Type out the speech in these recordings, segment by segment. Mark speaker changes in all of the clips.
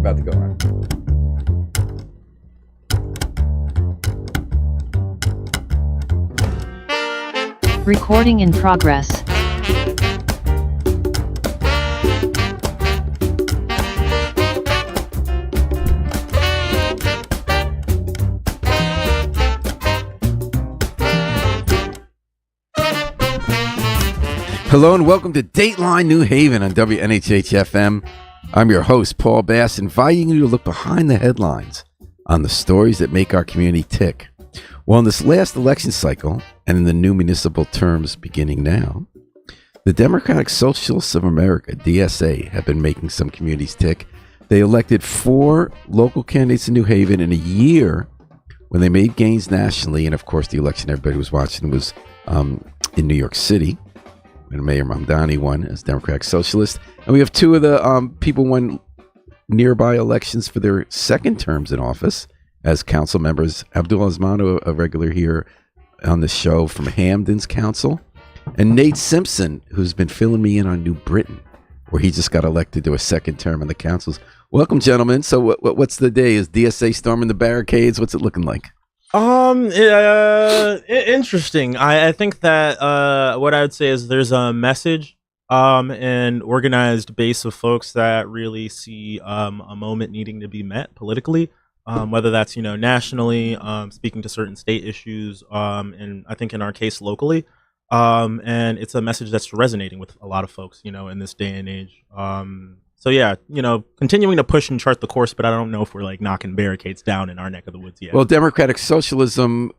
Speaker 1: about to go on.
Speaker 2: Recording in progress.
Speaker 1: Hello and welcome to Dateline New Haven on WNHH-FM. I'm your host, Paul Bass, inviting you to look behind the headlines on the stories that make our community tick. Well, in this last election cycle, and in the new municipal terms beginning now, the Democratic Socialists of America, DSA, have been making some communities tick. They elected 4 local candidates in New Haven in a year when they made gains nationally. And of course, the election everybody was watching was in New York City, when Mayor Mamdani won as Democratic Socialist. And we have 2 of the people won nearby elections for their second terms in office as council members. Abdul, Osmanu, a regular here on the show from Hamden's council, and Nate Simpson, who's been filling me in on New Britain, where he just got elected to a second term on the councils. Welcome, gentlemen. So what's the day? Is DSA storming the barricades? What's it looking like?
Speaker 3: Interesting. I think that what I would say is there's a message, an organized base of folks that really see a moment needing to be met politically, whether that's nationally, speaking to certain state issues, and I think in our case locally, and it's a message that's resonating with a lot of folks, in this day and age. So yeah, continuing to push and chart the course, but I don't know if we're like knocking barricades down in our neck of the woods yet.
Speaker 1: Well, Democratic Socialism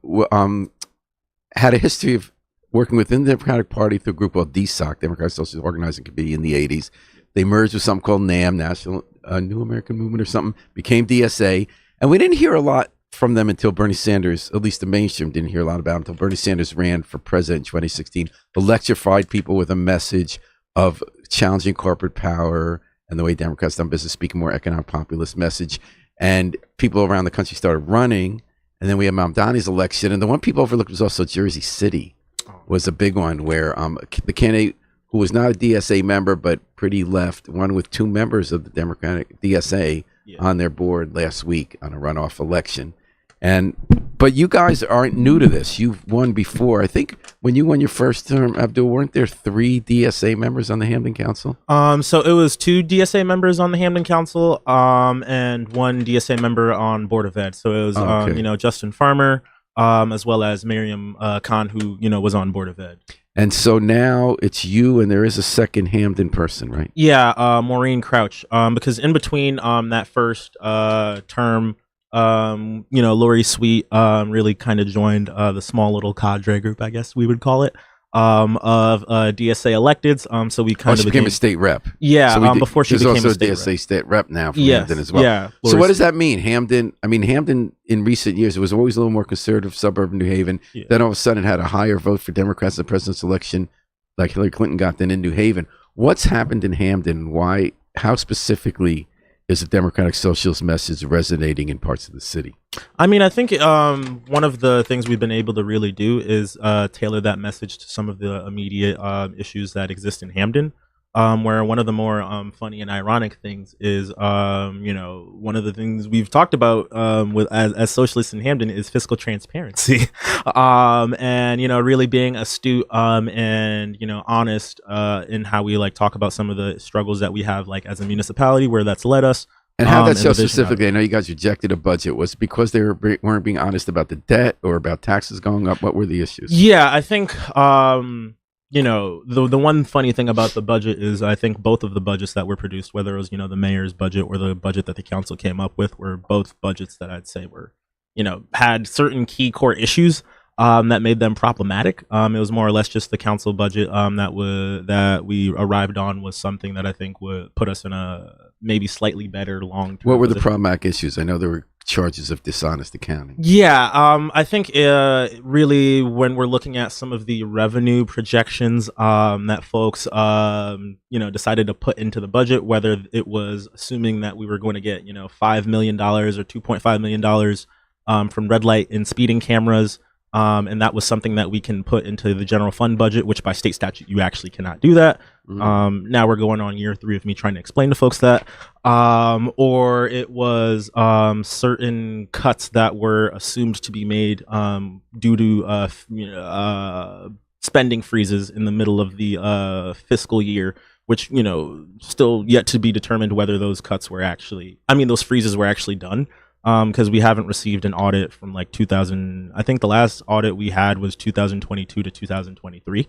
Speaker 1: had a history of working within the Democratic Party through a group called DSOC, Democratic Socialist Organizing Committee, in the 80s. They merged with something called NAM, National New American Movement or something, became DSA. And we didn't hear a lot from them until Bernie Sanders, at least the mainstream didn't hear a lot about them until Bernie Sanders ran for president in 2016, electrified people with a message of challenging corporate power and the way Democrats done business, speaking more economic populist message. And people around the country started running. And then we had Mamdani's election. And the one people overlooked was also Jersey City was a big one where the candidate who was not a DSA member, but pretty left, won with 2 members of the Democratic DSA on their board last week on a runoff election. But you guys aren't new to this. You've won before. I think when you won your first term, Abdul, weren't there 3 DSA members on the Hamden Council?
Speaker 3: So it was 2 DSA members on the Hamden Council, and 1 DSA member on Board of Ed. So it was, Justin Farmer, as well as Miriam Khan, who, was on Board of Ed.
Speaker 1: And so now it's you, and there is a second Hamden person, right?
Speaker 3: Yeah, Maureen Crouch. Because in between that first term, Lori Sweet really kind of joined the small little cadre group, I guess we would call it, of DSA electeds. So we kind of
Speaker 1: became a state rep.
Speaker 3: Yeah, so before she became
Speaker 1: also
Speaker 3: a state
Speaker 1: DSA
Speaker 3: rep.
Speaker 1: State rep now for Hamden as well.
Speaker 3: Yeah.
Speaker 1: So what does that mean? Hamden in recent years, it was always a little more conservative suburb of New Haven. Yeah. Then all of a sudden it had a higher vote for Democrats in the president's election, like Hillary Clinton got then in New Haven. What's happened in Hamden? Why? How specifically is the Democratic Socialist message resonating in parts of the city?
Speaker 3: I mean, I think one of the things we've been able to really do is tailor that message to some of the immediate issues that exist in Hamden, where one of the more funny and ironic things is, one of the things we've talked about as socialists in Hamden is fiscal transparency, and really being astute and honest in how we talk about some of the struggles that we have as a municipality, where that's led us.
Speaker 1: And how that's so specifically, I know you guys rejected a budget. Was it because they weren't being honest about the debt or about taxes going up? What were the issues?
Speaker 3: Yeah, I think the one funny thing about the budget is I think both of the budgets that were produced, whether it was, the mayor's budget or the budget that the council came up with, were both budgets that I'd say were, had certain key core issues that made them problematic. It was more or less just the council budget that we arrived on was something that I think would put us in a maybe slightly better long-term
Speaker 1: What were
Speaker 3: position.
Speaker 1: the problematic issues? I know there were charges of dishonest accounting.
Speaker 3: Yeah, I think really when we're looking at some of the revenue projections that folks decided to put into the budget, whether it was assuming that we were going to get $5 million or $2.5 million from red light and speeding cameras, and that was something that we can put into the general fund budget, which by state statute you actually cannot do that. Now we're going on year 3 of me trying to explain to folks that. or it was certain cuts that were assumed to be made due to spending freezes in the middle of the fiscal year, which still yet to be determined whether those cuts were actually, those freezes were actually done. Because we haven't received an audit from like 2000. I think the last audit we had was 2022 to 2023.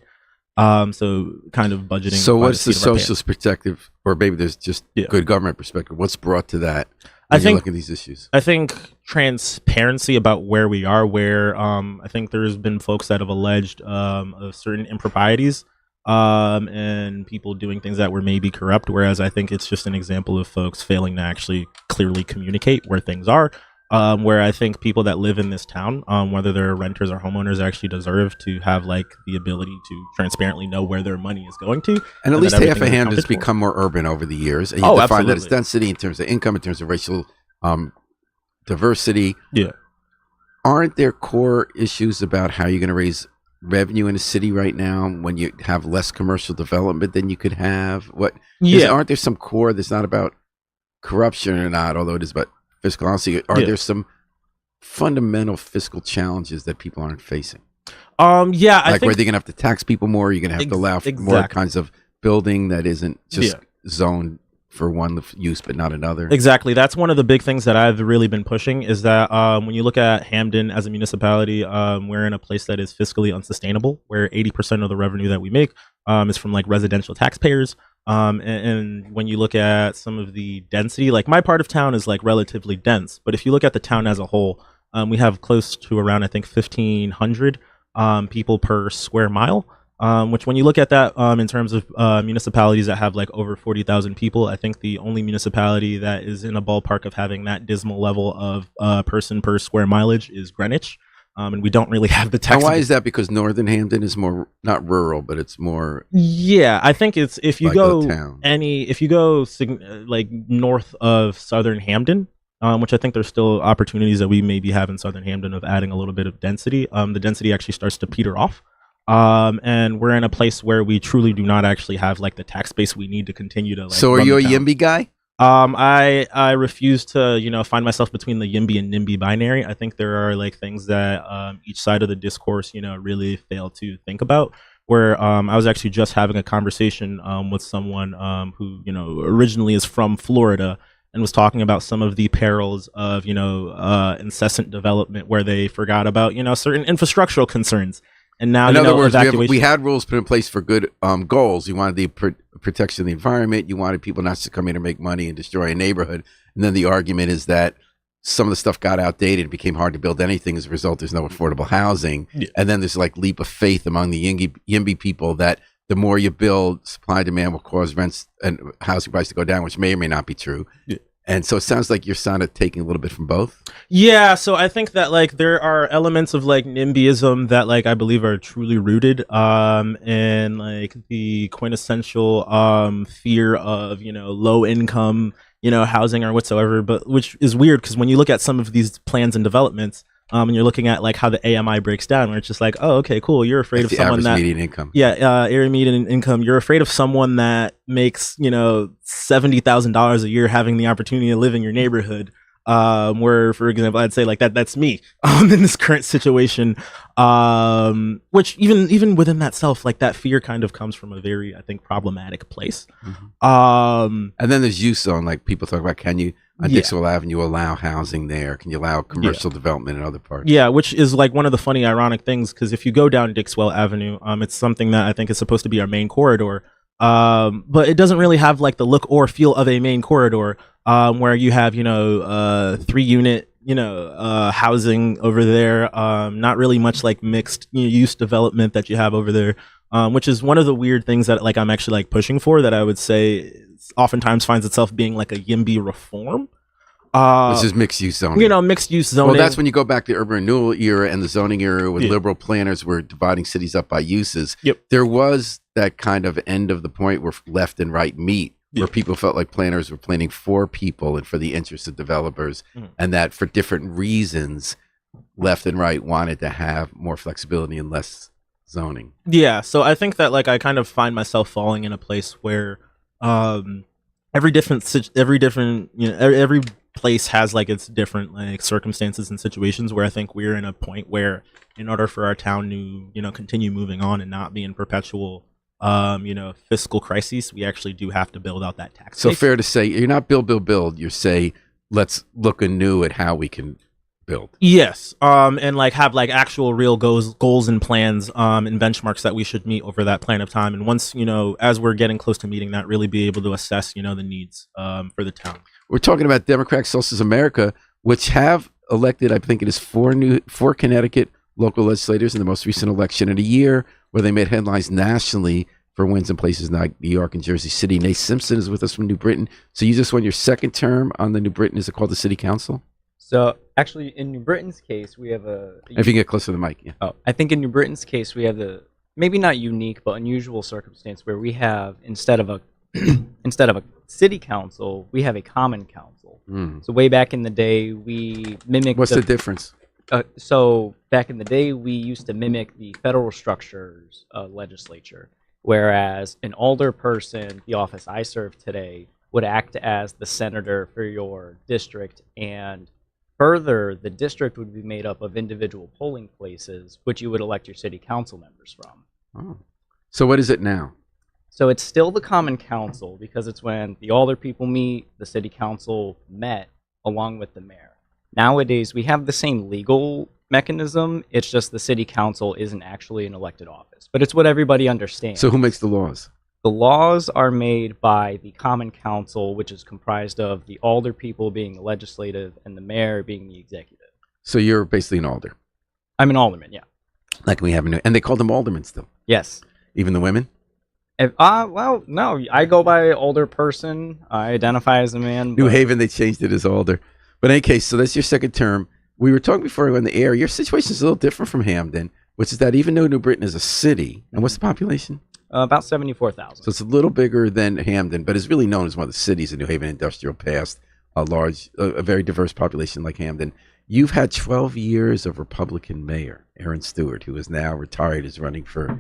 Speaker 3: So kind of budgeting.
Speaker 1: So what's the socialist perspective, or maybe there's just good government perspective? What's brought to that when you look at these issues?
Speaker 3: I think transparency about where we are, where I think there's been folks that have alleged of certain improprieties and people doing things that were maybe corrupt, whereas I think it's just an example of folks failing to actually clearly communicate where things are. Where I think people that live in this town, whether they're renters or homeowners, actually deserve to have like the ability to transparently know where their money is going to.
Speaker 1: And at least half a hand has become more urban over the years. And you define
Speaker 3: absolutely.
Speaker 1: that as density in terms of income, in terms of racial diversity.
Speaker 3: Yeah.
Speaker 1: Aren't there core issues about how you're going to raise revenue in a city right now when you have less commercial development than you could have? Aren't there some core that's not about corruption or not, although it is about fiscal honesty? Are there some fundamental fiscal challenges that people aren't facing? I think where they're gonna have to tax people more, you're gonna have to allow more kinds of building that isn't just zoned for one use but not another.
Speaker 3: Exactly. That's one of the big things that I've really been pushing, is that when you look at Hamden as a municipality, we're in a place that is fiscally unsustainable, where 80% of the revenue that we make is from like residential taxpayers. And when you look at some of the density, like my part of town is like relatively dense, but if you look at the town as a whole, we have close to around, I think, 1,500 people per square mile. Which when you look at that in terms of municipalities that have like over 40,000 people, I think the only municipality that is in a ballpark of having that dismal level of person per square mileage is Greenwich. And we don't really have the tax.
Speaker 1: And why is that? Because Northern Hamden is more, not rural, but it's more.
Speaker 3: Yeah, I think it's, if you go like north of Southern Hamden, which I think there's still opportunities that we maybe have in Southern Hamden of adding a little bit of density. The density actually starts to peter off. And we're in a place where we truly do not actually have like the tax base we need to continue to like.
Speaker 1: So are you a YIMBY guy?
Speaker 3: I refuse to, find myself between the YIMBY and NIMBY binary. I think there are like things that each side of the discourse, really fail to think about. Where I was actually just having a conversation with someone who, originally is from Florida, and was talking about some of the perils of, incessant development, where they forgot about, certain infrastructural concerns. And now,
Speaker 1: in other words, we had rules put in place for good goals. You wanted the protection of the environment. You wanted people not to come in and make money and destroy a neighborhood. And then the argument is that some of the stuff got outdated. It became hard to build anything. As a result, there's no affordable housing. Yeah. And then there's like leap of faith among the YIMBY people that the more you build, supply and demand will cause rents and housing prices to go down, which may or may not be true. Yeah. And so it sounds like you're sort of taking a little bit from both. Yeah,
Speaker 3: so I think that like there are elements of like NIMBYism that like I believe are truly rooted in like the quintessential fear of, low income, housing or whatsoever, but which is weird because when you look at some of these plans and developments, and you're looking at like how the AMI breaks down, where it's just like, oh, okay, cool. You're afraid of someone that
Speaker 1: median income.
Speaker 3: Yeah, area median income. You're afraid of someone that makes $70,000 a year having the opportunity to live in your neighborhood. Where, for example, I'd say like that's me in this current situation. Which even within that self, like that fear kind of comes from a very, I think, problematic place.
Speaker 1: Mm-hmm. And then there's use zone, like people talk about, can you on Dixwell Avenue allow housing there? Can you allow commercial development in other parts? Yeah, which is like one of the funny, ironic things, because if you go down Dixwell Avenue, it's something that I think is supposed to be our main corridor. But it doesn't really have like the look or feel of a main corridor, where you have, 3-unit, housing over there. Not really much like mixed use development that you have over there, which is one of the weird things that like I'm actually like pushing for, that I would say oftentimes finds itself being like a YIMBY reform. This is mixed use zoning.
Speaker 3: Mixed use zoning.
Speaker 1: Well, that's when you go back to the urban renewal era and the zoning era when liberal planners were dividing cities up by uses.
Speaker 3: Yep.
Speaker 1: There was that kind of end of the point where left and right meet, where people felt like planners were planning for people and for the interests of developers, and that for different reasons, left and right wanted to have more flexibility and less zoning.
Speaker 3: Yeah, so I think that like I kind of find myself falling in a place where every different, every place has like its different like circumstances and situations where I think we're in a point where in order for our town to continue moving on and not be in perpetual fiscal crises, we actually do have to build out that tax
Speaker 1: So
Speaker 3: base.
Speaker 1: fair to say you're not build. You say let's look anew at how we can build.
Speaker 3: Yes, and like have like actual real goals and plans, and benchmarks that we should meet over that plan of time. And once as we're getting close to meeting that, really be able to assess the needs for the town.
Speaker 1: We're talking about Democratic Socialist America, which have elected, I think it is four Connecticut local legislators in the most recent election in a year where they made headlines nationally for wins in places like New York and Jersey City. Nate Simpson is with us from New Britain. So you just won your second term on the New Britain. Is it called the City Council?
Speaker 4: So actually, in New Britain's case, we have
Speaker 1: If you get close to the mic, yeah.
Speaker 4: Oh, I think in New Britain's case, we have the maybe not unique but unusual circumstance where we have instead of a city council, we have a common council. So way back in the day, we mimicked.
Speaker 1: What's the difference?
Speaker 4: So back in the day, we used to mimic the federal structures legislature, whereas an alder person, the office I serve today, would act as the senator for your district, and further, the district would be made up of individual polling places, which you would elect your city council members from.
Speaker 1: Oh. So what is it now?
Speaker 4: So it's still the common council because it's when the alder people meet, the city council met along with the mayor. Nowadays, we have the same legal mechanism. It's just the city council isn't actually an elected office, but it's what everybody understands.
Speaker 1: So who makes the laws?
Speaker 4: The laws are made by the Common Council, which is comprised of the alder people being the legislative and the mayor being the executive.
Speaker 1: So you're basically an alder.
Speaker 4: I'm an alderman, yeah.
Speaker 1: Like we have and they call them aldermen still.
Speaker 4: Yes.
Speaker 1: Even the women?
Speaker 4: Well, no, I go by alder person. I identify as a man.
Speaker 1: New Haven, they changed it as alder. But in any case, so that's your second term. We were talking before we went on the air. Your situation is a little different from Hamden, which is that even though New Britain is a city, and what's the population?
Speaker 4: About 74,000.
Speaker 1: So it's a little bigger than Hamden, but it's really known as one of the cities in New Haven industrial past, a very diverse population like Hamden. You've had 12 years of Republican mayor, Aaron Stewart, who is now retired, is running for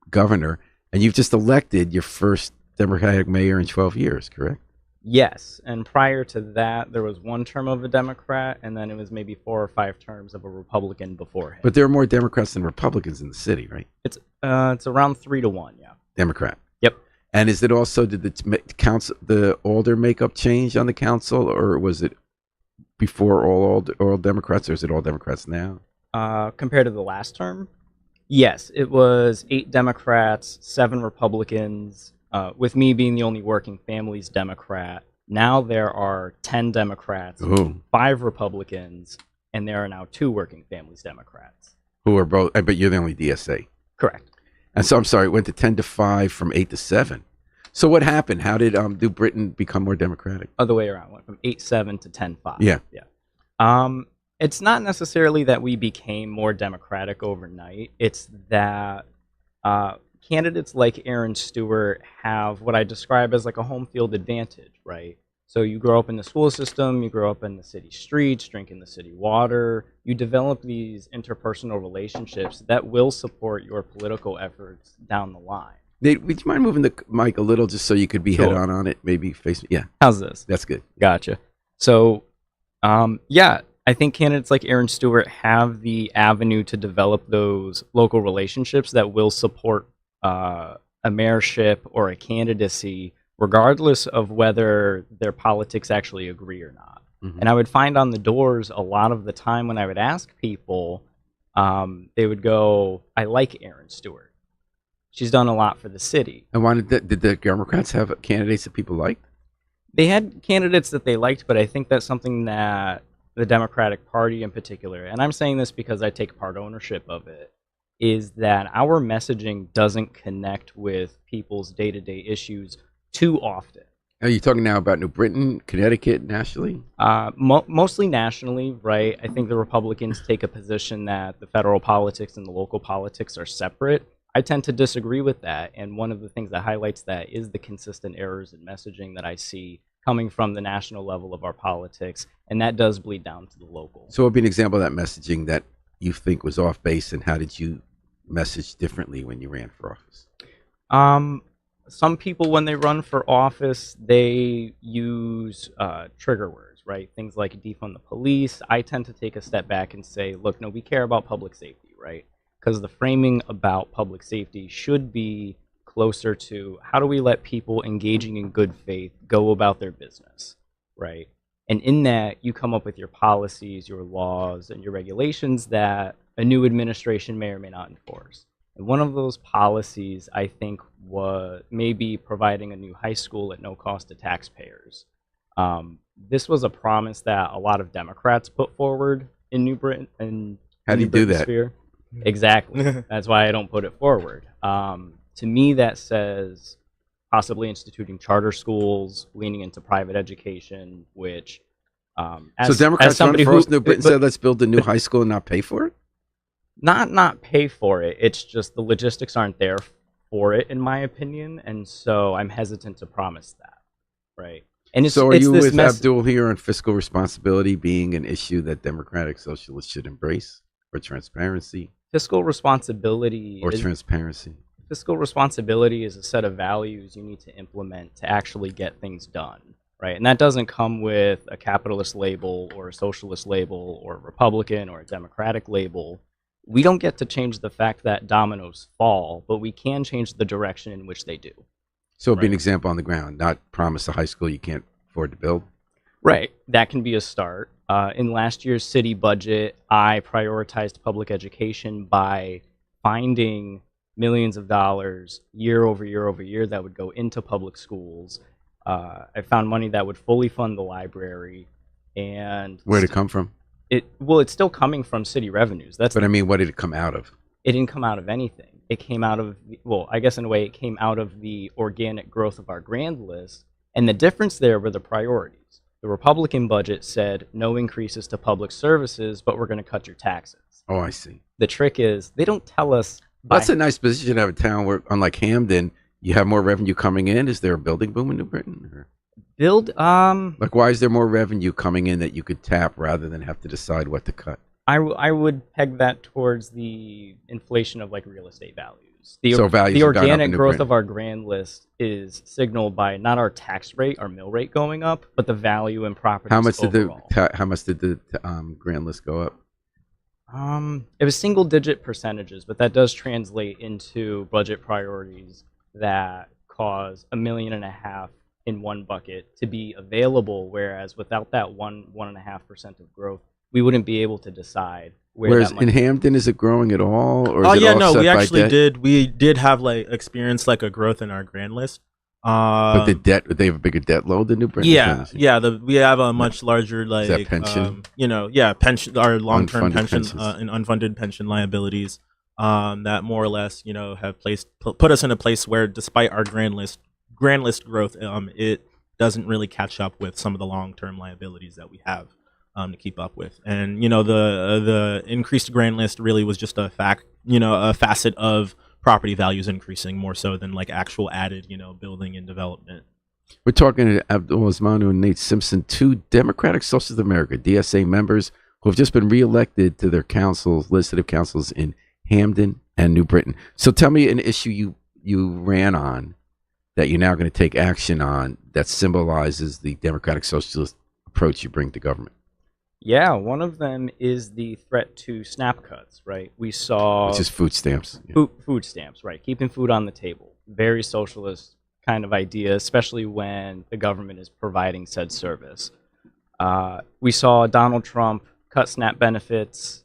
Speaker 1: governor, and you've just elected your first Democratic mayor in 12 years, correct?
Speaker 4: Yes, and prior to that, there was one term of a Democrat, and then it was maybe 4 or 5 terms of a Republican before him.
Speaker 1: But there are more Democrats than Republicans in the city, right?
Speaker 4: It's around 3-1, yeah.
Speaker 1: Democrat.
Speaker 4: Yep.
Speaker 1: And is it also, did the alder makeup change on the council, or was it before all Democrats, or is it all Democrats now?
Speaker 4: Compared to the last term? Yes, it was 8 Democrats, 7 Republicans, with me being the only working families Democrat. Now there are 10 Democrats, 5 Republicans, and there are now 2 working families Democrats.
Speaker 1: Who are both, but you're the only DSA.
Speaker 4: Correct.
Speaker 1: And so, I'm sorry, it went to 10 to 5 from 8 to 7. So what happened? How did New Britain become more democratic?
Speaker 4: Other way around, went from 8-7 to 10-5.
Speaker 1: Yeah.
Speaker 4: It's not necessarily that we became more democratic overnight. It's that candidates like Aaron Stewart have what I describe as like a home field advantage, right? So you grow up in the school system, you grow up in the city streets, drinking the city water. You develop these interpersonal relationships that will support your political efforts down the line.
Speaker 1: Nate, would you mind moving the mic a little just so you could be head on it? Maybe face me. Yeah.
Speaker 4: How's this?
Speaker 1: That's good.
Speaker 4: Gotcha. So, yeah, I think candidates like Aaron Stewart have the avenue to develop those local relationships that will support a mayorship or a candidacy, regardless of whether their politics actually agree or not. Mm-hmm. And I would find on the doors a lot of the time when I would ask people, they would go, I like Aaron Stewart. She's done a lot for the city.
Speaker 1: And why did the Democrats have candidates that people liked?
Speaker 4: They had candidates that they liked, but I think that's something that the Democratic Party in particular, and I'm saying this because I take part ownership of it, is that our messaging doesn't connect with people's day-to-day issues too often.
Speaker 1: Are you talking now about New Britain, Connecticut, nationally?
Speaker 4: Mostly nationally, right? I think the Republicans take a position that the federal politics and the local politics are separate. I tend to disagree with that, and one of the things that highlights that is the consistent errors in messaging that I see coming from the national level of our politics, and that does bleed down to the local.
Speaker 1: So what would be an example of that messaging that you think was off base, and how did you message differently when you ran for office?
Speaker 4: some people, when they run for office, they use trigger words, right? Things like defund the police. I tend to take a step back and say, look, no, we care about public safety, right? Because the framing about public safety should be closer to how do we let people engaging in good faith go about their business, right? And in that, you come up with your policies, your laws, and your regulations that a new administration may or may not enforce. And one of those policies, I think, was maybe providing a new high school at no cost to taxpayers. This was a promise that a lot of Democrats put forward in New Britain.
Speaker 1: How do you do that?
Speaker 4: Sphere. Exactly. That's why I don't put it forward. To me, that says possibly instituting charter schools, leaning into private education, which
Speaker 1: so Democrats run for us, New Britain said, let's build a new high school and not pay for it?
Speaker 4: Not pay for it. It's just the logistics aren't there for it, in my opinion, and so I'm hesitant to promise that, right? And it's,
Speaker 1: so are
Speaker 4: it's
Speaker 1: you
Speaker 4: this
Speaker 1: with Abdul here on fiscal responsibility being an issue that Democratic socialists should embrace, or transparency?
Speaker 4: Fiscal responsibility Fiscal responsibility is a set of values you need to implement to actually get things done, right? And that doesn't come with a capitalist label or a socialist label or a Republican or a Democratic label. We don't get to change the fact that dominoes fall, but we can change the direction in which they do.
Speaker 1: So it'd be an example on the ground, not promise a high school you can't afford to build?
Speaker 4: Right. That can be a start. In last year's city budget, I prioritized public education by finding millions of dollars year over year over year that would go into public schools. I found money that would fully fund the library. And
Speaker 1: where'd it come from?
Speaker 4: It's still coming from city revenues.
Speaker 1: But I mean, what did it come out of?
Speaker 4: It didn't come out of anything. It came out of, I guess in a way, it came out of the organic growth of our grand list. And the difference there were the priorities. The Republican budget said no increases to public services, but we're going to cut your taxes.
Speaker 1: Oh, I see.
Speaker 4: The trick is they don't tell us.
Speaker 1: That's a nice position to have a town where, unlike Hamden, you have more revenue coming in. Is there a building boom in New Britain? Or?
Speaker 4: Like,
Speaker 1: why is there more revenue coming in that you could tap rather than have to decide what to cut?
Speaker 4: I would peg that towards the inflation of like real estate values. The organic growth of our grand list is signaled by not our tax rate, our mill rate going up, but the value in properties. How much did
Speaker 1: the grand list go up?
Speaker 4: It was single digit percentages, but that does translate into budget priorities that cause $1.5 million in one bucket to be available, whereas without that 1.5% of growth, we wouldn't be able to decide where.
Speaker 1: Whereas in Hamden, is it growing at all? Or is
Speaker 3: we actually did. We did have experienced a growth in our grand list.
Speaker 1: But the debt, they have a bigger debt load than New Britain.
Speaker 3: We have a much larger
Speaker 1: pension.
Speaker 3: Pension, our long-term pension and unfunded pension liabilities that more or less have put us in a place where, despite our grand list growth, it doesn't really catch up with some of the long-term liabilities that we have to keep up with. And the increased grand list really was just a facet of property values increasing more so than actual added building and development.
Speaker 1: We're talking to Abdul, Osmanu, and Nate Simpson, two Democratic Socialists of America DSA members who have just been reelected to their legislative councils in Hamden and New Britain. So tell me an issue you ran on that you're now going to take action on that symbolizes the Democratic Socialist approach you bring to government.
Speaker 4: Yeah, one of them is the threat to SNAP cuts, right? We saw...
Speaker 1: Which is food stamps.
Speaker 4: Food stamps, right. Keeping food on the table. Very socialist kind of idea, especially when the government is providing said service. We saw Donald Trump cut SNAP benefits.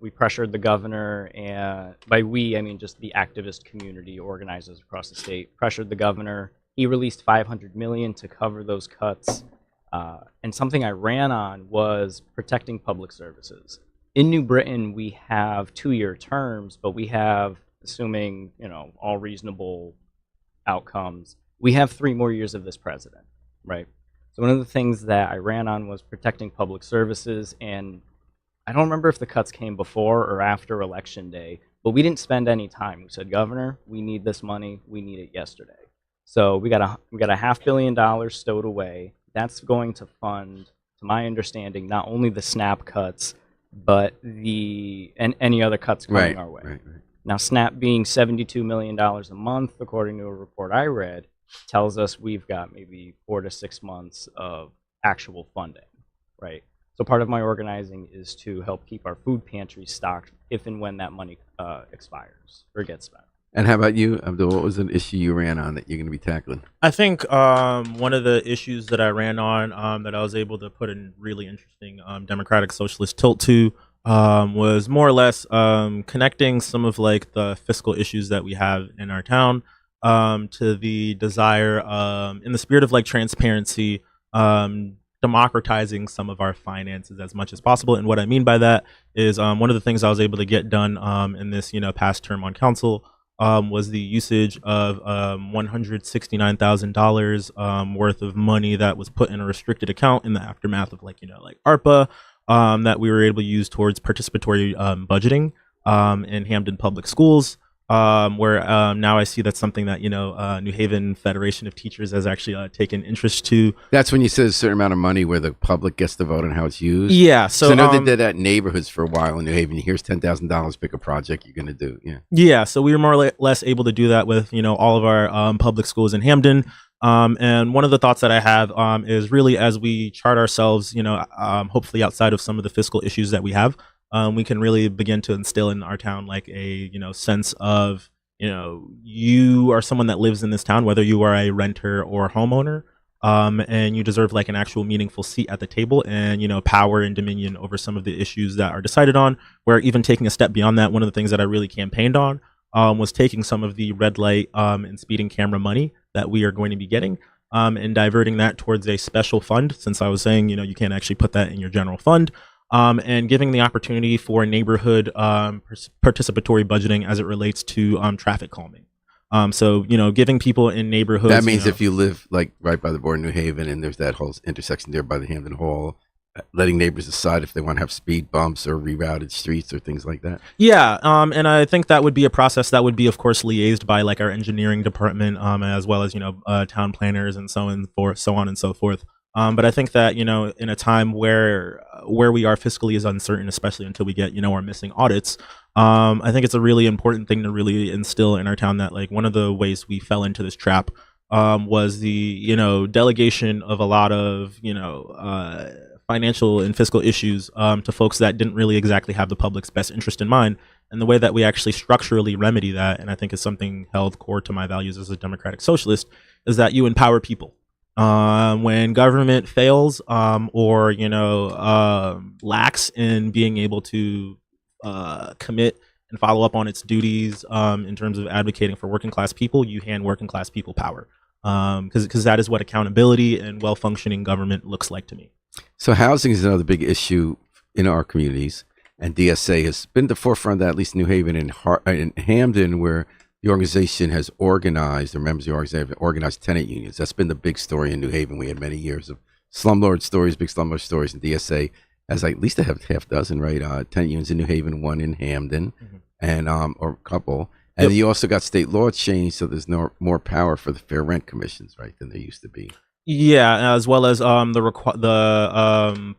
Speaker 4: We pressured the governor, and by we, I mean just the activist community, organizers across the state, pressured the governor. He released $500 million to cover those cuts. And something I ran on was protecting public services. In New Britain, we have 2-year terms, but we have, assuming all reasonable outcomes, we have 3 more years of this president, right? So one of the things that I ran on was protecting public services, and I don't remember if the cuts came before or after Election Day, but we didn't spend any time. We said, Governor, we need this money. We need it yesterday. So we got a $500 million stowed away. That's going to fund, to my understanding, not only the SNAP cuts, but any other cuts coming our way.
Speaker 1: Right.
Speaker 4: Now, SNAP being $72 million a month, according to a report I read, tells us we've got maybe 4 to 6 months of actual funding, right? So part of my organizing is to help keep our food pantry stocked if and when that money expires or gets spent.
Speaker 1: And how about you, Abdul? What was an issue you ran on that you're going to be tackling?
Speaker 3: I think one of the issues that I ran on that I was able to put a really interesting democratic socialist tilt to was more or less connecting some of like the fiscal issues that we have in our town to the desire in the spirit of like transparency, democratizing some of our finances as much as possible. And what I mean by that is one of the things I was able to get done in this past term on council was the usage of $169,000 worth of money that was put in a restricted account in the aftermath of like ARPA that we were able to use towards participatory budgeting in Hampden Public Schools, where now I see that's something that New Haven Federation of Teachers has actually taken interest to.
Speaker 1: That's when you said a certain amount of money where the public gets to vote on how it's used.
Speaker 3: Yeah, so
Speaker 1: I know they did that in neighborhoods for a while in New Haven. Here's $10,000, pick a project you're going to do.
Speaker 3: Yeah, so we were more or less able to do that with all of our public schools in Hampden. And one of the thoughts that I have is really as we chart ourselves, hopefully outside of some of the fiscal issues that we have, we can really begin to instill in our town like a sense of you are someone that lives in this town, whether you are a renter or homeowner, and you deserve like an actual meaningful seat at the table and power and dominion over some of the issues that are decided on. Where even taking a step beyond that, one of the things that I really campaigned on was taking some of the red light and speeding camera money that we are going to be getting and diverting that towards a special fund, since I was saying you can't actually put that in your general fund. And giving the opportunity for neighborhood participatory budgeting as it relates to traffic calming. So, giving people in neighborhoods.
Speaker 1: That means if you live like right by the border of New Haven and there's that whole intersection there by the Hampden Hall, letting neighbors decide if they want to have speed bumps or rerouted streets or things like that.
Speaker 3: Yeah. And I think that would be a process that would be, of course, liaised by like our engineering department, as well as, town planners and so on and so forth. But I think that, in a time where we are fiscally is uncertain, especially until we get, our missing audits, I think it's a really important thing to really instill in our town that like one of the ways we fell into this trap was the, delegation of a lot of, financial and fiscal issues to folks that didn't really exactly have the public's best interest in mind. And the way that we actually structurally remedy that, and I think is something held core to my values as a democratic socialist, is that you empower people. When government fails or lacks in being able to commit and follow up on its duties in terms of advocating for working class people, you hand working class people power, because that is what accountability and well-functioning government looks like to me.
Speaker 1: So housing is another big issue in our communities, and DSA has been at the forefront of that, at least in New Haven and in Hampden, where the organization has organized, or members of the organization have organized tenant unions. That's been the big story in New Haven. We had many years of slumlord stories, big slumlord stories, and DSA has at least a half dozen, right? Tenant unions in New Haven, one in Hampden, and or a couple. And then you also got state law changed, so there's more power for the fair rent commissions, right, than there used to be.
Speaker 3: Yeah, as well as the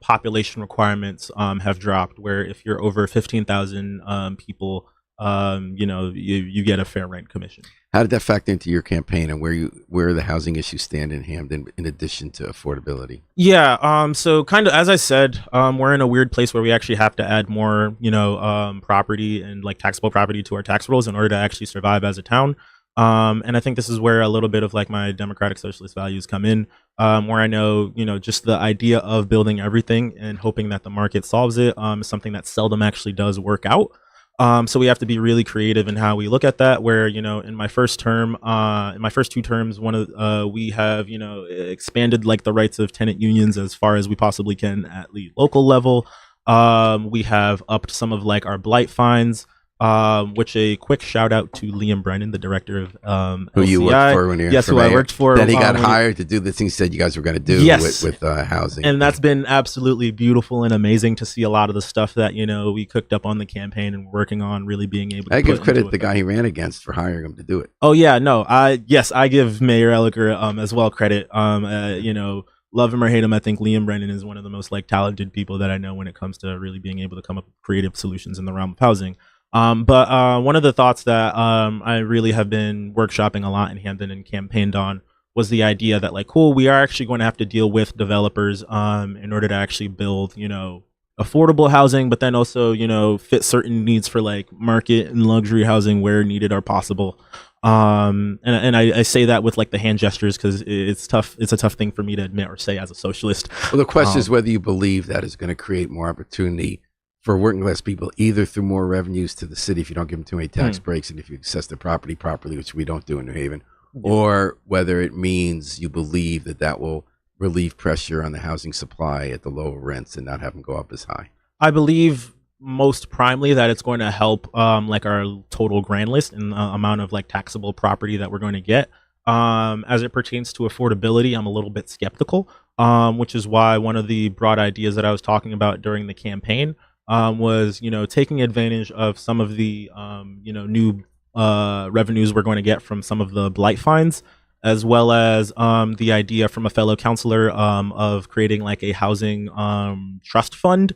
Speaker 3: population requirements have dropped, where if you're over 15,000 people, you get a fair rent commission.
Speaker 1: How did that factor into your campaign, and where the housing issues stand in Hampden in addition to affordability?
Speaker 3: Yeah, so kind of as I said, we're in a weird place where we actually have to add more, property and like taxable property to our tax rolls in order to actually survive as a town. And I think this is where a little bit of like my democratic socialist values come in, where I know, just the idea of building everything and hoping that the market solves it is something that seldom actually does work out. So we have to be really creative in how we look at that, where, in my first term, in my first 2 terms, we have, expanded like the rights of tenant unions as far as we possibly can at the local level. We have upped some of like our blight fines. Which a quick shout out to Liam Brennan, the director of
Speaker 1: who
Speaker 3: LCI.
Speaker 1: you worked for when you were
Speaker 3: yes, who I worked for.
Speaker 1: Then he got hired to do the things you said you guys were going to do with housing.
Speaker 3: And that's been absolutely beautiful and amazing to see a lot of the stuff that we cooked up on the campaign and working on really being able to
Speaker 1: I give credit to the
Speaker 3: effect.
Speaker 1: guy he ran against for hiring him to do it.
Speaker 3: Oh yeah, no, I give Mayor Elliker as well credit. Love him or hate him, I think Liam Brennan is one of the most like talented people that I know when it comes to really being able to come up with creative solutions in the realm of housing. But one of the thoughts that I really have been workshopping a lot in Hamden and campaigned on was the idea that, like, cool, we are actually going to have to deal with developers in order to actually build, affordable housing, but then also, fit certain needs for like market and luxury housing where needed or possible. And I say that with like the hand gestures because it's tough. It's a tough thing for me to admit or say as a socialist.
Speaker 1: Well, the question is whether you believe that is going to create more opportunity for working class people, either through more revenues to the city if you don't give them too many tax breaks and if you assess the property properly, which we don't do in New Haven, or whether it means you believe that that will relieve pressure on the housing supply at the lower rents and not have them go up as high.
Speaker 3: I believe most primely that it's going to help like our total grand list and the amount of like taxable property that we're going to get. As it pertains to affordability, I'm a little bit skeptical, which is why one of the broad ideas that I was talking about during the campaign was, taking advantage of some of the, new revenues we're going to get from some of the blight fines, as well as the idea from a fellow counselor of creating like a housing trust fund,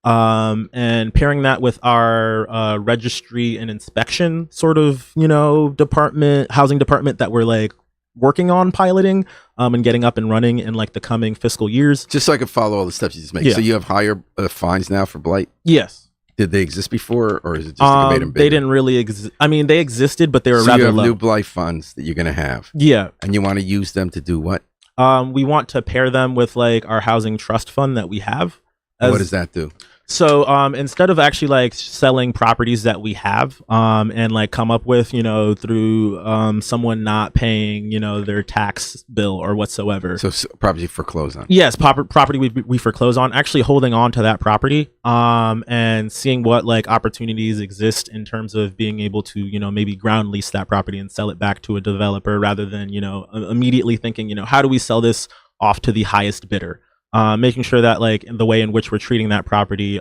Speaker 3: and pairing that with our registry and inspection sort of, housing department that we're like working on piloting and getting up and running in like the coming fiscal years.
Speaker 1: Just so I can follow all the steps you just made.
Speaker 3: Yeah.
Speaker 1: So you have higher fines now for blight?
Speaker 3: Yes.
Speaker 1: Did they exist before, or is it just that you made them bigger?
Speaker 3: They didn't really exist. I mean, they existed, but they were
Speaker 1: So
Speaker 3: rather
Speaker 1: you have
Speaker 3: low.
Speaker 1: new blight funds that you're going to have.
Speaker 3: Yeah.
Speaker 1: And you want to use them to do what?
Speaker 3: We want to pair them with like our housing trust fund that we have.
Speaker 1: What does that do?
Speaker 3: So instead of actually like selling properties that we have and like come up with, through someone not paying, their tax bill or whatsoever.
Speaker 1: So property foreclose on.
Speaker 3: Yes, property we foreclose on, actually holding on to that property and seeing what like opportunities exist in terms of being able to, maybe ground lease that property and sell it back to a developer rather than, immediately thinking, how do we sell this off to the highest bidder? Making sure that like the way in which we're treating that property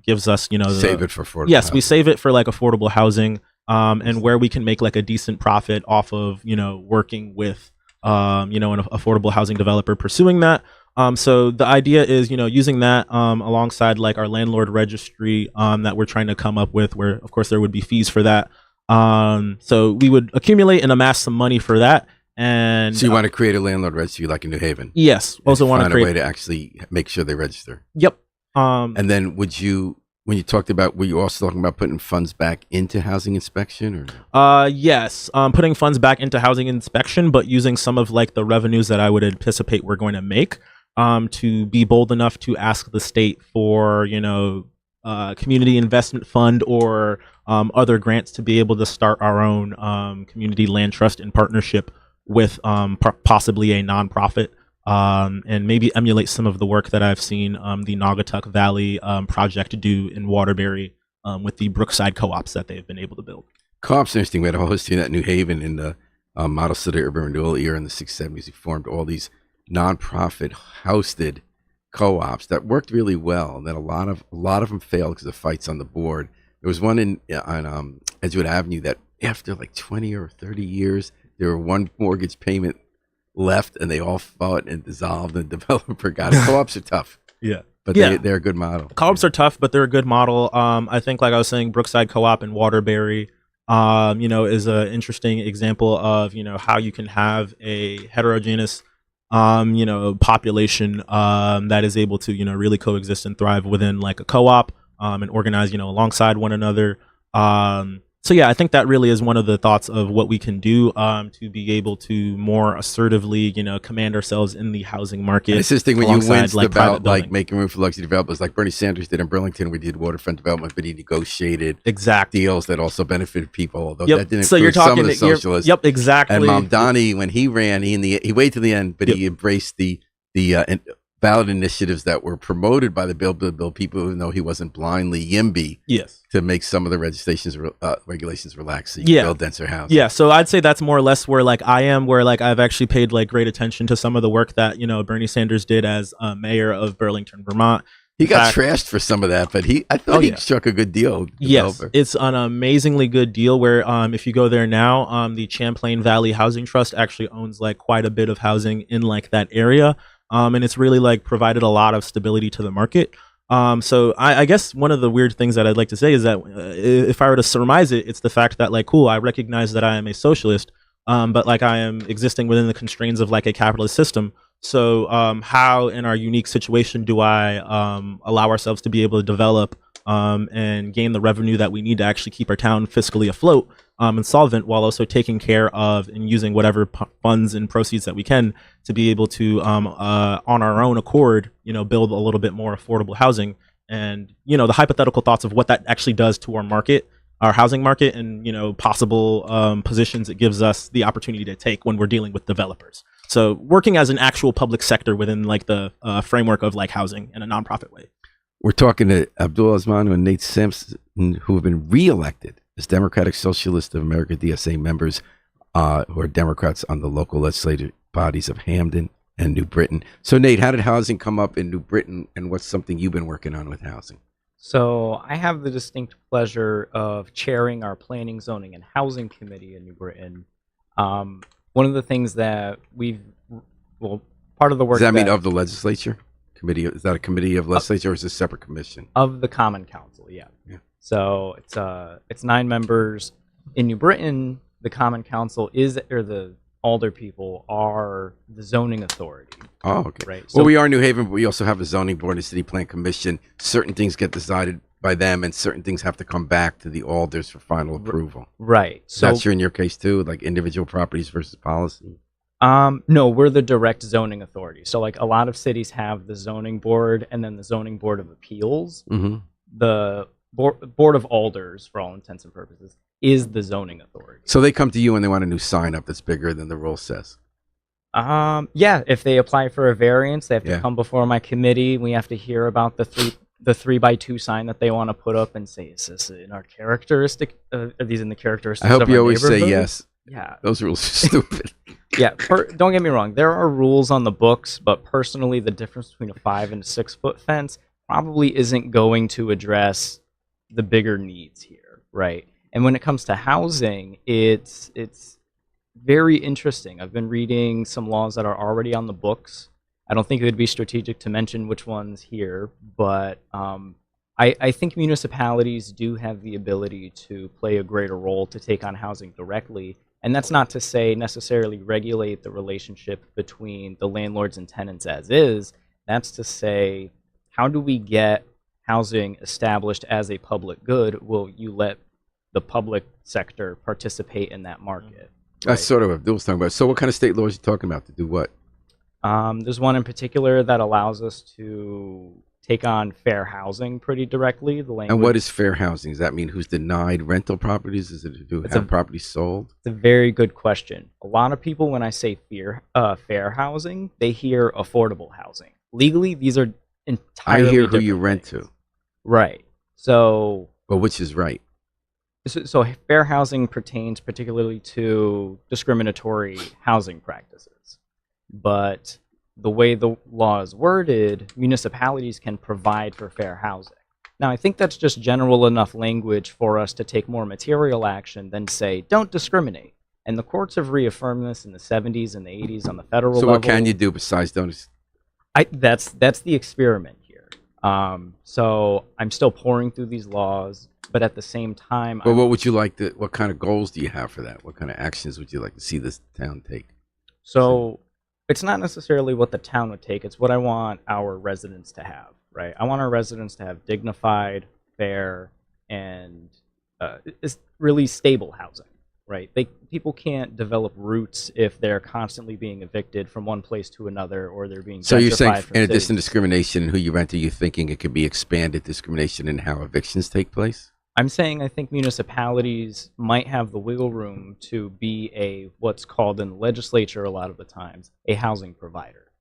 Speaker 3: gives us,
Speaker 1: save it for affordable.
Speaker 3: Yes,
Speaker 1: housing.
Speaker 3: we save it for like affordable housing, and where we can make like a decent profit off of, working with, an affordable housing developer pursuing that. So the idea is, using that alongside like our landlord registry that we're trying to come up with, where of course there would be fees for that. So we would accumulate and amass some money for that. And
Speaker 1: so you want to create a landlord registry like in New Haven?
Speaker 3: Yes. Also want to create
Speaker 1: a way to actually make sure they register.
Speaker 3: Yep.
Speaker 1: And then when you talked about, were you also talking about putting funds back into housing inspection or?
Speaker 3: Yes. Putting funds back into housing inspection, but using some of like the revenues that I would anticipate we're going to make to be bold enough to ask the state for, community investment fund or other grants to be able to start our own community land trust in partnership with possibly a nonprofit, and maybe emulate some of the work that I've seen the Naugatuck Valley project do in Waterbury with the Brookside co-ops that they've been able to build.
Speaker 1: Co-ops are interesting. We had a whole history in that New Haven in the model city urban renewal era in the 670s. We formed all these nonprofit hosted co-ops that worked really well, and then a lot of them failed because of fights on the board. There was one on Edgewood Avenue that after like 20 or 30 years, there were one mortgage payment left, and they all fought and dissolved, and the developer got it. Co-ops are tough.
Speaker 3: Yeah.
Speaker 1: But they're a good model.
Speaker 3: Co-ops are tough, but they're a good model. I think, like I was saying, Brookside Co-op in Waterbury, is an interesting example of, how you can have a heterogeneous, population that is able to, really coexist and thrive within like a co-op and organize, alongside one another. So yeah, I think that really is one of the thoughts of what we can do to be able to more assertively, command ourselves in the housing market.
Speaker 1: And it's this thing when you win
Speaker 3: like
Speaker 1: about like making room for luxury developers, like Bernie Sanders did in Burlington. We did waterfront development, but he negotiated deals that also benefited people. Although that didn't include some of the socialists.
Speaker 3: Yep, exactly.
Speaker 1: And Mamdani, when he ran, he waited to the end, but he embraced the ballot initiatives that were promoted by the bill people, even though he wasn't blindly YIMBY.
Speaker 3: Yes.
Speaker 1: To make some of the regulations relax, so you can build denser housing.
Speaker 3: Yeah, so I'd say that's more or less where like I am, where like I've actually paid like great attention to some of the work that Bernie Sanders did as mayor of Burlington, Vermont.
Speaker 1: He got trashed for some of that, but I thought he struck a good deal.
Speaker 3: Yes, it's an amazingly good deal. Where if you go there now, the Champlain Valley Housing Trust actually owns like quite a bit of housing in like that area. And it's really like provided a lot of stability to the market. So I guess one of the weird things that I'd like to say is that if I were to surmise it, it's the fact that like, cool, I recognize that I am a socialist, but like I am existing within the constraints of like a capitalist system. So how in our unique situation do I allow ourselves to be able to develop and gain the revenue that we need to actually keep our town fiscally afloat and solvent, while also taking care of and using whatever funds and proceeds that we can to be able to, on our own accord, build a little bit more affordable housing, and the hypothetical thoughts of what that actually does to our market, our housing market, and possible positions it gives us the opportunity to take when we're dealing with developers. So working as an actual public sector within like the framework of like housing in a nonprofit way.
Speaker 1: We're talking to Abdul Osmanu and Nate Simpson, who have been reelected as Democratic Socialist of America DSA members, who are Democrats on the local legislative bodies of Hamden and New Britain. So, Nate, how did housing come up in New Britain, and what's something you've been working on with housing?
Speaker 4: So I have the distinct pleasure of chairing our Planning, Zoning, and Housing Committee in New Britain. One of the things that part of the work—
Speaker 1: Does that mean of the legislature? Committee? Is that a committee of legislature, or is it a separate commission?
Speaker 4: Of the Common Council, yeah. So it's 9 members. In New Britain, the Common Council the Alder people are the zoning authority.
Speaker 1: Oh, okay.
Speaker 4: Right.
Speaker 1: Well, we are New Haven, but we also have a zoning board and a city plan commission. Certain things get decided by them, and certain things have to come back to the alders for final approval.
Speaker 4: Right.
Speaker 1: So that's true in your case too, like individual properties versus policy.
Speaker 4: No, we're the direct zoning authority. So like a lot of cities have the zoning board and then the zoning board of appeals.
Speaker 1: Mm-hmm.
Speaker 4: The board of alders, for all intents and purposes, is the zoning authority.
Speaker 1: So they come to you and they want a new sign up that's bigger than the rule says.
Speaker 4: Yeah, if they apply for a variance, they have to come before my committee. We have to hear about the 3x2 sign that they want to put up and say, is this in our characteristic? Are these in the characteristics?
Speaker 1: I hope
Speaker 4: of
Speaker 1: you
Speaker 4: our
Speaker 1: always say
Speaker 4: neighborhood?
Speaker 1: yes.
Speaker 4: Yeah,
Speaker 1: those rules are stupid.
Speaker 4: Yeah, don't get me wrong. There are rules on the books, but personally, the difference between a 5 and a 6 foot fence probably isn't going to address the bigger needs here, right? And when it comes to housing, it's very interesting. I've been reading some laws that are already on the books. I don't think it would be strategic to mention which ones here, but I think municipalities do have the ability to play a greater role to take on housing directly. And that's not to say necessarily regulate the relationship between the landlords and tenants as is. That's to say, how do we get housing established as a public good? Will you let the public sector participate in that market?
Speaker 1: That's sort of what Abdul's talking about. So what kind of state laws are you talking about to do what?
Speaker 4: There's one in particular that allows us to take on fair housing pretty directly. The language.
Speaker 1: And what is fair housing? Does that mean who's denied rental properties? Is it to do have properties sold?
Speaker 4: It's a very good question. A lot of people, when I say fair housing, they hear affordable housing. Legally, these are entirely
Speaker 1: I hear who
Speaker 4: different
Speaker 1: you rent
Speaker 4: things.
Speaker 1: to.
Speaker 4: Right. So.
Speaker 1: But which is right?
Speaker 4: So fair housing pertains particularly to discriminatory housing practices. But the way the law is worded, municipalities can provide for fair housing. Now, I think that's just general enough language for us to take more material action than say, don't discriminate. And the courts have reaffirmed this in the 70s and the 80s on the federal level.
Speaker 1: So what can you do besides don't?
Speaker 4: That's the experiment here. So I'm still pouring through these laws, but at the same time...
Speaker 1: But what would you like to... What kind of goals do you have for that? What kind of actions would you like to see this town take?
Speaker 4: So... It's not necessarily what the town would take. It's what I want our residents to have, right? I want our residents to have dignified, fair, and really stable housing, right? People can't develop roots if they're constantly being evicted from one place to another, or they're being gentrified. So
Speaker 1: you're saying,
Speaker 4: from
Speaker 1: in addition to discrimination in who you rent to, you're thinking it could be expanded discrimination in how evictions take place?
Speaker 4: I'm saying I think municipalities might have the wiggle room to be what's called in the legislature a lot of the times, a housing provider.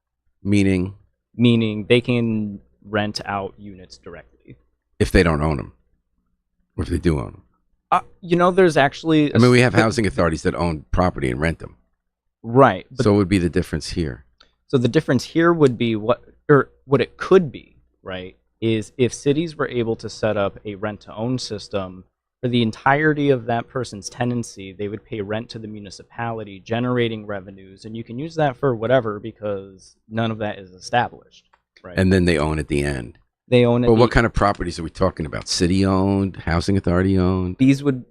Speaker 1: Meaning?
Speaker 4: Meaning they can rent out units directly.
Speaker 1: If they don't own them. Or if they do own them.
Speaker 4: There's actually...
Speaker 1: we have housing authorities that own property and rent them.
Speaker 4: Right.
Speaker 1: So what would be the difference here?
Speaker 4: So the difference here would be what it could be, right? Is if cities were able to set up a rent-to-own system for the entirety of that person's tenancy, they would pay rent to the municipality, generating revenues, and you can use that for whatever because none of that is established, right?
Speaker 1: And then they own at the end.
Speaker 4: They own it.
Speaker 1: Well, what kind of properties are we talking about? City owned, housing authority owned?
Speaker 4: These would,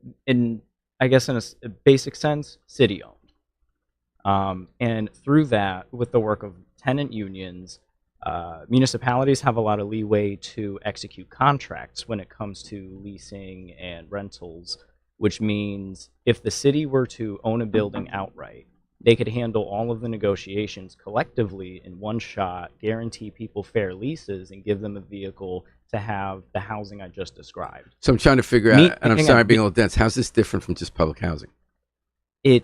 Speaker 4: I guess in a basic sense, city owned. And through that, with the work of tenant unions, municipalities have a lot of leeway to execute contracts when it comes to leasing and rentals, which means if the city were to own a building outright, they could handle all of the negotiations collectively in one shot, guarantee people fair leases, and give them a vehicle to have the housing I just described.
Speaker 1: So I'm trying to figure out, and I'm sorry being a little dense, how's this different from just public housing?
Speaker 4: You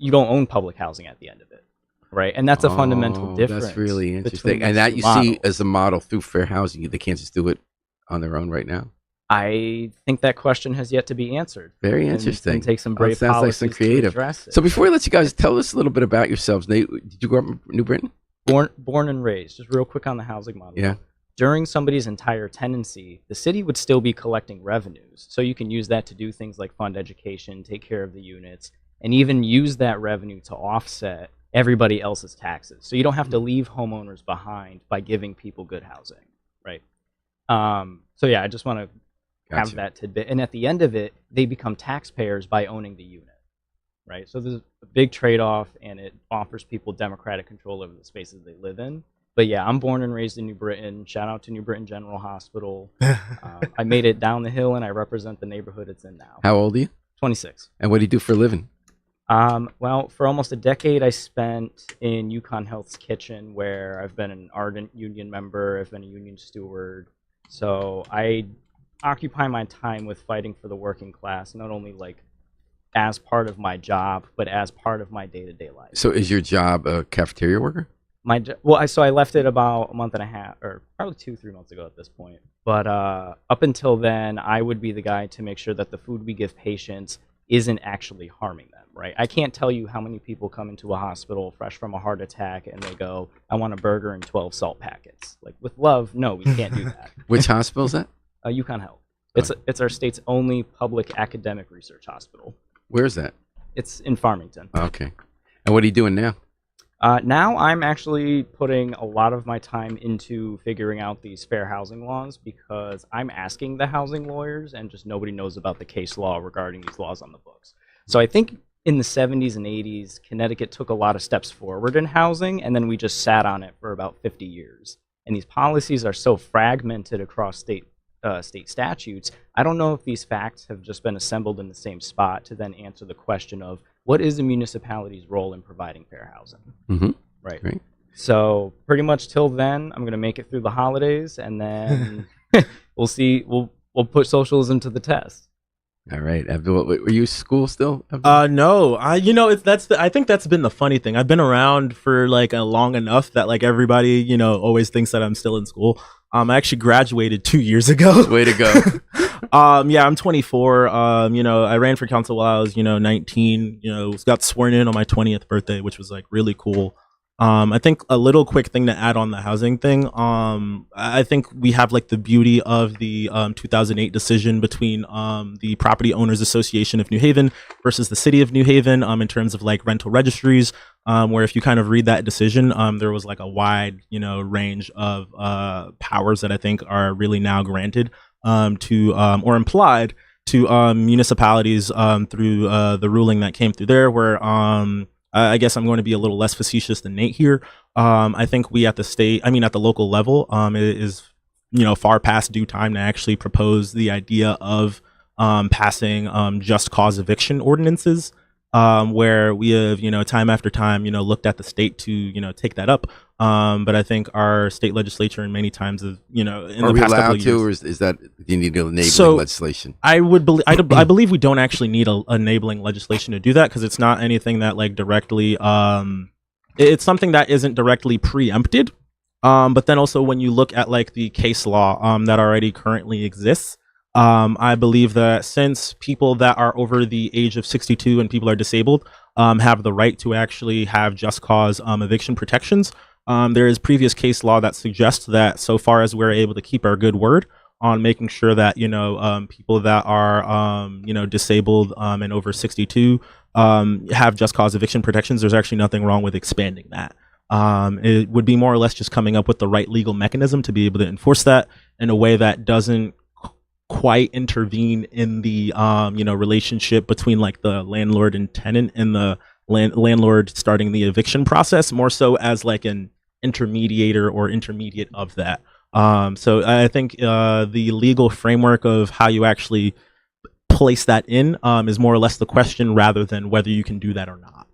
Speaker 4: don't own public housing at the end of it, right? And that's a fundamental difference.
Speaker 1: That's really interesting. And that you see as a model through fair housing, they can't just do it on their own right now?
Speaker 4: I think that question has yet to be answered.
Speaker 1: Very interesting.
Speaker 4: And take some brave
Speaker 1: sounds like
Speaker 4: policies
Speaker 1: some creative.
Speaker 4: to address it.
Speaker 1: So before we let you guys tell us a little bit about yourselves, Nate, did you grow up in New Britain?
Speaker 4: Born and raised. Just real quick on the housing model.
Speaker 1: Yeah.
Speaker 4: During somebody's entire tenancy, the city would still be collecting revenues. So you can use that to do things like fund education, take care of the units, and even use that revenue to offset everybody else's taxes. So you don't have to leave homeowners behind by giving people good housing, right? So yeah, I just want to have that tidbit. And at the end of it, they become taxpayers by owning the unit, right? So there's a big trade-off, and it offers people democratic control over the spaces they live in. But yeah, I'm born and raised in New Britain. Shout out to New Britain General Hospital. I made it down the hill, and I represent the neighborhood it's in now.
Speaker 1: How old are you?
Speaker 4: 26.
Speaker 1: And what do you do for a living?
Speaker 4: Well, for almost a decade, I spent in Yukon Health's kitchen, where I've been an ardent union member. I've been a union steward. So I occupy my time with fighting for the working class, not only like as part of my job, but as part of my day-to-day life.
Speaker 1: So is your job a cafeteria worker?
Speaker 4: So I left it about a month and a half, or probably 2-3 months ago at this point. But up until then, I would be the guy to make sure that the food we give patients isn't actually harming them, right? I can't tell you how many people come into a hospital fresh from a heart attack and they go, I want a burger and 12 salt packets. Like, with love, no, we can't do that.
Speaker 1: Which hospital is that?
Speaker 4: Yukon Health. It's our state's only public academic research hospital.
Speaker 1: Where is that?
Speaker 4: It's in Farmington.
Speaker 1: Okay. And what are you doing now?
Speaker 4: Now I'm actually putting a lot of my time into figuring out these fair housing laws, because I'm asking the housing lawyers, and just nobody knows about the case law regarding these laws on the books. So I think in the 70s and 80s, Connecticut took a lot of steps forward in housing, and then we just sat on it for about 50 years. And these policies are so fragmented across state statutes. I don't know if these facts have just been assembled in the same spot to then answer the question of what is a municipality's role in providing fair housing.
Speaker 1: Mm-hmm.
Speaker 4: Right.
Speaker 1: Great.
Speaker 4: So pretty much till then, I'm going to make it through the holidays, and then we'll see. We'll put socialism to the test.
Speaker 1: All right, Abdul, were you school still? Abdul?
Speaker 3: No, I think that's been the funny thing. I've been around for like long enough that like everybody, always thinks that I'm still in school. I actually graduated 2 years ago.
Speaker 1: Way to go.
Speaker 3: Yeah, I'm 24. I ran for council while I was, 19, got sworn in on my 20th birthday, which was like really cool. I think a little quick thing to add on the housing thing. I think we have like the beauty of the 2008 decision between the Property Owners Association of New Haven versus the City of New Haven in terms of like rental registries, where if you kind of read that decision, there was like a wide range of powers that I think are really now granted to or implied to municipalities through the ruling that came through there, where I guess I'm going to be a little less facetious than Nate here. I think we at the local level, it is, far past due time to actually propose the idea of passing just cause eviction ordinances, where we have, time after time, looked at the state to, take that up. But I think our state legislature in many times is, in the past couple of years.
Speaker 1: Or is that you need enabling legislation?
Speaker 3: I believe we don't actually need a enabling legislation to do that, because it's not anything that like directly, it's something that isn't directly preempted. But then also when you look at like the case law that already currently exists, I believe that since people that are over the age of 62 and people are disabled have the right to actually have just cause eviction protections, there is previous case law that suggests that so far as we're able to keep our good word on making sure that people that are disabled and over 62 have just cause eviction protections, there's actually nothing wrong with expanding that. It would be more or less just coming up with the right legal mechanism to be able to enforce that in a way that doesn't quite intervene in the relationship between like the landlord and tenant and the landlord starting the eviction process, more so as like an intermediator or intermediate of that. So I think the legal framework of how you actually place that in is more or less the question rather than whether you can do that or not.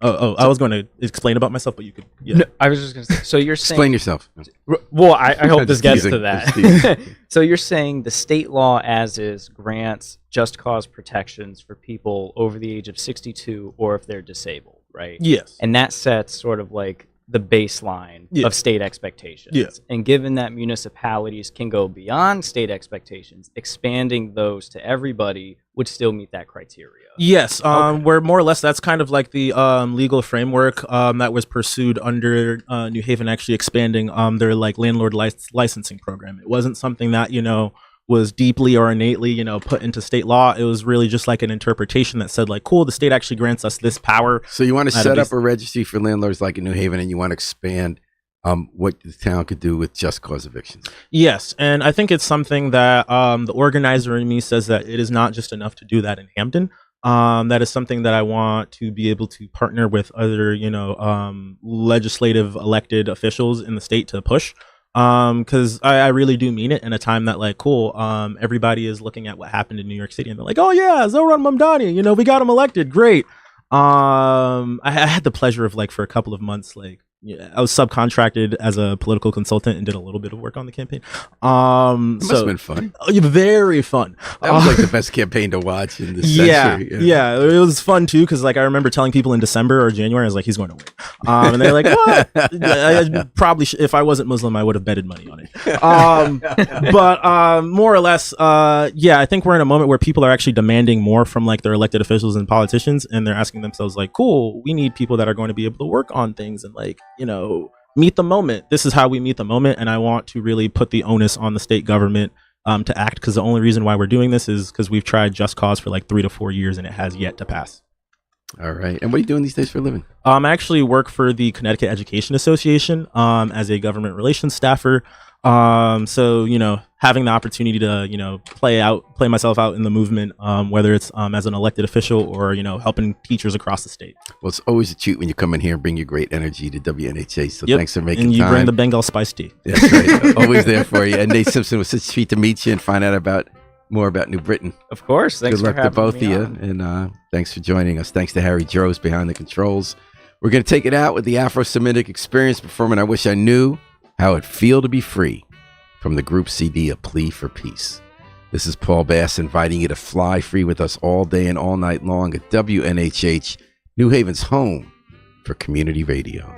Speaker 3: I was going to explain about myself, but you could. Yeah.
Speaker 4: No, I was just going to say. So you're saying
Speaker 1: Explain yourself.
Speaker 4: Well, I hope this gets
Speaker 1: teasing.
Speaker 4: to that.
Speaker 1: Just teasing.
Speaker 4: So you're saying the state law as is grants just cause protections for people over the age of 62 or if they're disabled, right?
Speaker 3: Yes.
Speaker 4: And that sets sort of like the baseline of state expectations.
Speaker 3: Yeah.
Speaker 4: And given that municipalities can go beyond state expectations, expanding those to everybody would still meet that criteria.
Speaker 3: Yes, where more or less that's kind of like the legal framework that was pursued under New Haven actually expanding their like landlord licensing program. It wasn't something that, was deeply or innately, put into state law. It was really just like an interpretation that said like, cool, the state actually grants us this power.
Speaker 1: So you want to set up a registry for landlords like in New Haven, and you want to expand what the town could do with just cause evictions.
Speaker 3: Yes, and I think it's something that the organizer in me says that it is not just enough to do that in Hampton. That is something that I want to be able to partner with other, legislative elected officials in the state to push. Because I really do mean it in a time that like, cool, everybody is looking at what happened in New York City and they're like, oh yeah, Zoran Mamdani, we got him elected, great. I had the pleasure of like for a couple of months, like I was subcontracted as a political consultant and did a little bit of work on the campaign.
Speaker 1: It must have been fun.
Speaker 3: Very fun.
Speaker 1: That was like the best campaign to watch in this century.
Speaker 3: Yeah, it was fun too because like I remember telling people in December or January, I was like, he's going to win, and they're like, what? I probably if I wasn't Muslim, I would have betted money on it. But more or less, I think we're in a moment where people are actually demanding more from like their elected officials and politicians, and they're asking themselves like, cool, we need people that are going to be able to work on things and like, meet the moment. This is how we meet the moment. And I want to really put the onus on the state government to act, because the only reason why we're doing this is because we've tried just cause for like 3 to 4 years and it has yet to pass.
Speaker 1: All right. And what are you doing these days for a living?
Speaker 3: I actually work for the Connecticut Education Association as a government relations staffer. So, having the opportunity to, play myself out in the movement, whether it's as an elected official or, helping teachers across the state.
Speaker 1: Well, it's always a treat when you come in here and bring your great energy to WNHA. So thanks for making time.
Speaker 3: And you bring the Bengal spice tea.
Speaker 1: That's right. Always there for you. And Nate Simpson, it was such a treat to meet you and find out more about New Britain.
Speaker 4: Of course. Thanks
Speaker 1: Good luck
Speaker 4: for
Speaker 1: to both
Speaker 4: having me
Speaker 1: of you.
Speaker 4: on.
Speaker 1: And thanks for joining us. Thanks to Harry Droz behind the controls. We're going to take it out with the Afro-Semitic Experience performing I Wish I Knew How It'd Feel to Be Free from the group CD A Plea for Peace. This is Paul Bass inviting you to fly free with us all day and all night long at WNHH, New Haven's home for community radio.